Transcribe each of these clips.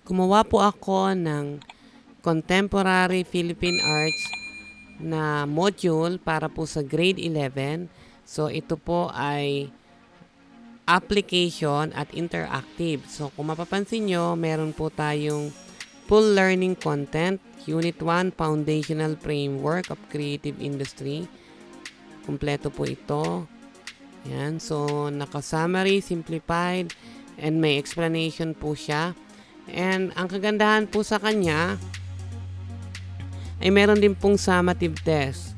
Gumawa po ako ng Contemporary Philippine Arts na module para po sa grade 11. So ito po ay application at interactive. So kung mapapansin nyo, meron po tayong full learning content, Unit 1, Foundational Framework of Creative Industry. Kumpleto po ito. Yan. So naka-summary, simplified, and may explanation po siya. And ang kagandahan po sa kanya ay meron din pong summative test.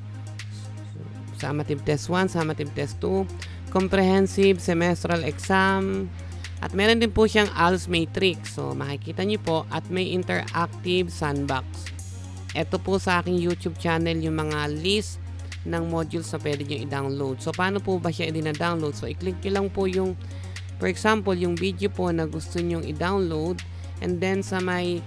Summative test 1, summative test 2, comprehensive semestral exam, at meron din po siyang ALS matrix. So makikita niyo po, at may interactive sandbox. Ito po sa aking YouTube channel yung mga list ng modules na pwede nyo i-download. So paano po ba siya i-download? So i-click nyo lang po yung, for example, yung video po na gusto nyo i-download, and then sa may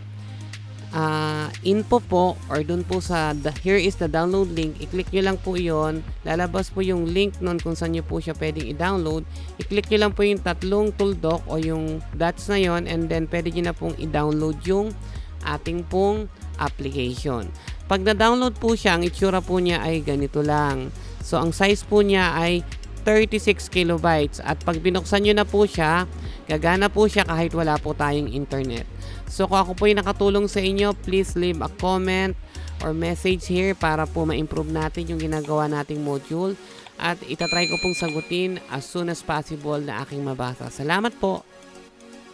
info po, or dun po sa here is the download link, i-click nyo lang po yon. Lalabas po yung link nun kung saan nyo po siya pwedeng i-download. I-click nyo lang po yung tatlong tuldok o yung dots na yon, and then pwede nyo na pong i-download yung ating pong application. Pag na-download po siya, ang itsura po niya ay ganito lang. So ang size po niya ay 36 kilobytes, at pag binuksan nyo na po siya, gagana po siya kahit wala po tayong internet. So kung ako po yung nakatulong sa inyo, please leave a comment or message here para po ma-improve natin yung ginagawa nating module, at itatry ko pong sagutin as soon as possible na aking mabasa. Salamat po!